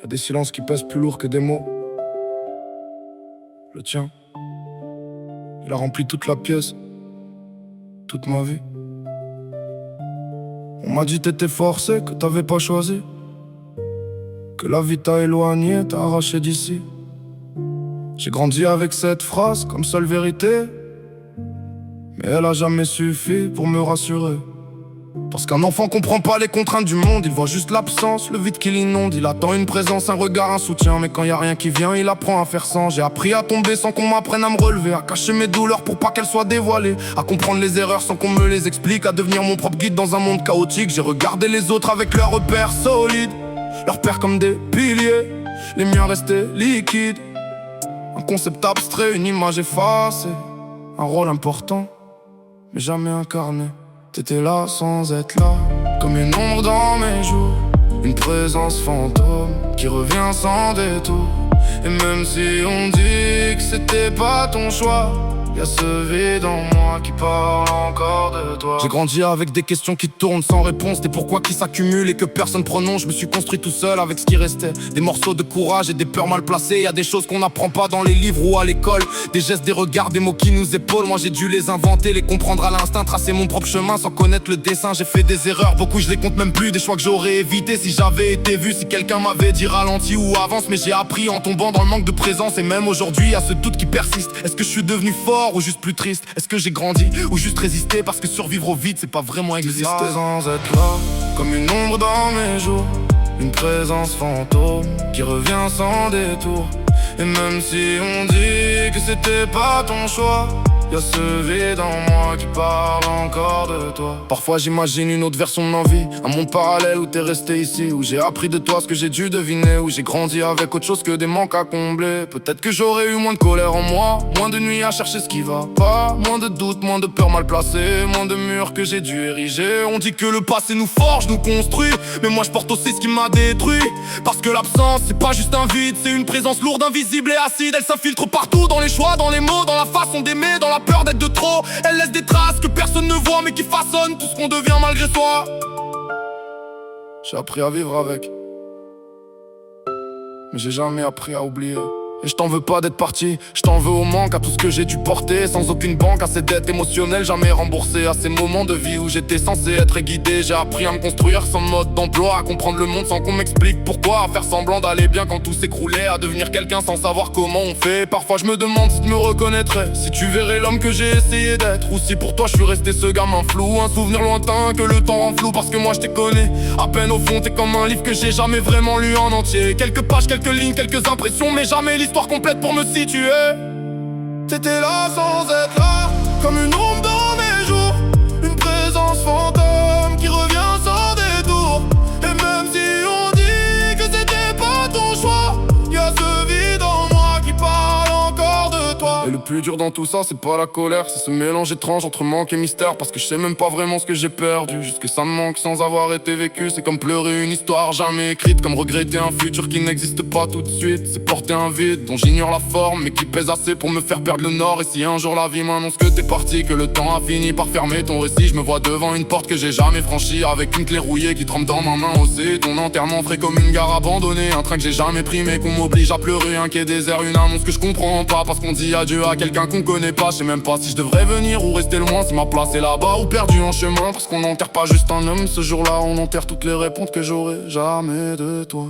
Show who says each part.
Speaker 1: Y'a des silences qui pèsent plus lourd que des mots. Le tien, il a rempli toute la pièce, toute ma vie. On m'a dit t'étais forcé, que t'avais pas choisi, que la vie t'a éloigné, t'a arraché d'ici. J'ai grandi avec cette phrase comme seule vérité, mais elle a jamais suffi pour me rassurer. Parce qu'un enfant comprend pas les contraintes du monde, il voit juste l'absence, le vide qui l'inonde. Il attend une présence, un regard, un soutien, mais quand y a rien qui vient, il apprend à faire sans. J'ai appris à tomber sans qu'on m'apprenne à me relever, à cacher mes douleurs pour pas qu'elles soient dévoilées, à comprendre les erreurs sans qu'on me les explique, à devenir mon propre guide dans un monde chaotique. J'ai regardé les autres avec leurs repères solides, leurs pères comme des piliers, les miens restaient liquides. Un concept abstrait, une image effacée, un rôle important, mais jamais incarné. T'étais là sans être là, comme une ombre dans mes jours, une présence fantôme qui revient sans détour. Et même si on dit que c'était pas ton choix, y'a ce vide en moi qui parle encore de toi. J'ai grandi avec des questions qui tournent sans réponse, des pourquoi qui s'accumulent et que personne prononce. Je me suis construit tout seul avec ce qui restait, des morceaux de courage et des peurs mal placées. Y'a des choses qu'on n'apprend pas dans les livres ou à l'école, des gestes, des regards, des mots qui nous épaulent. Moi j'ai dû les inventer, les comprendre à l'instinct, tracer mon propre chemin sans connaître le dessin. J'ai fait des erreurs, beaucoup je les compte même plus, des choix que j'aurais évité si j'avais été vu, si quelqu'un m'avait dit ralentis ou avance. Mais j'ai appris en tombant dans le manque de présence, et même aujourd'hui y'a ce doute qui persiste. Est-ce que je suis devenu fort ou juste plus triste? Est-ce que j'ai grandi ou juste résisté? Parce que survivre au vide c'est pas vraiment exister. Sans être là, comme une ombre dans mes jours, une présence fantôme qui revient sans détour. Et même si on dit que c'était pas ton choix, y'a ce vide en moi qui parle encore de toi. Parfois j'imagine une autre version de ma vie, un monde parallèle où t'es resté ici, où j'ai appris de toi ce que j'ai dû deviner, où j'ai grandi avec autre chose que des manques à combler. Peut-être que j'aurais eu moins de colère en moi, moins de nuits à chercher ce qui va pas, moins de doutes, moins de peurs mal placées, moins de murs que j'ai dû ériger. On dit que le passé nous forge, nous construit, mais moi je porte aussi ce qui m'a détruit. Parce que l'absence c'est pas juste un vide, c'est une présence lourde, invisible et acide. Elle s'infiltre partout, dans les choix, dans les mots, dans la façon d'aimer, dans la peur d'être de trop. Elle laisse des traces que personne ne voit mais qui façonnent tout ce qu'on devient malgré soi. J'ai appris à vivre avec, mais j'ai jamais appris à oublier. Et je t'en veux pas d'être parti, je t'en veux au manque, à tout ce que j'ai dû porter sans aucune banque, à ces dettes émotionnelles jamais remboursées, à ces moments de vie où j'étais censé être guidé. J'ai appris à me construire sans mode d'emploi, à comprendre le monde sans qu'on m'explique pourquoi, à faire semblant d'aller bien quand tout s'écroulait, à devenir quelqu'un sans savoir comment on fait. Parfois je me demande si tu me reconnaîtrais, si tu verrais l'homme que j'ai essayé d'être, ou si pour toi je suis resté ce gamin flou, un souvenir lointain que le temps rend flou. Parce que moi je t'ai connais, à peine au fond t'es comme un livre que j'ai jamais vraiment lu en entier. Quelques pages, quelques lignes, quelques impressions, mais jamais l'histoire complète pour me situer. T'étais là sans être là, comme une ombre dans mes jours, une présence fantôme qui revient sans détour. Et même si on dit que c'était pas ton choix, y'a ce vide en moi qui parle encore de toi. Et le plus dur dans tout ça c'est pas la colère, c'est ce mélange étrange entre manque et mystère. Parce que je sais même pas vraiment ce que j'ai perdu, juste que ça me manque sans avoir été vécu. C'est comme pleurer une histoire jamais écrite, comme regretter un futur qui n'existe pas tout de suite. C'est porter un vide dont j'ignore la forme mais qui pèse assez pour me faire perdre le nord. Et si un jour la vie m'annonce que t'es parti, que le temps a fini par fermer ton récit, je me vois devant une porte que j'ai jamais franchie, avec une clé rouillée qui trempe dans ma main osée. Ton enterrement frais comme une gare abandonnée, un train que j'ai jamais pris mais qu'on m'oblige à pleurer. Un quai désert, une annonce que je comprends pas, parce qu'on dit adieu à quelqu'un qu'on connaît pas. Je sais même pas si je devrais venir ou rester loin, si ma place est là-bas ou perdu en chemin. Parce qu'on n'enterre pas juste un homme, ce jour-là on enterre toutes les réponses que j'aurai jamais de toi.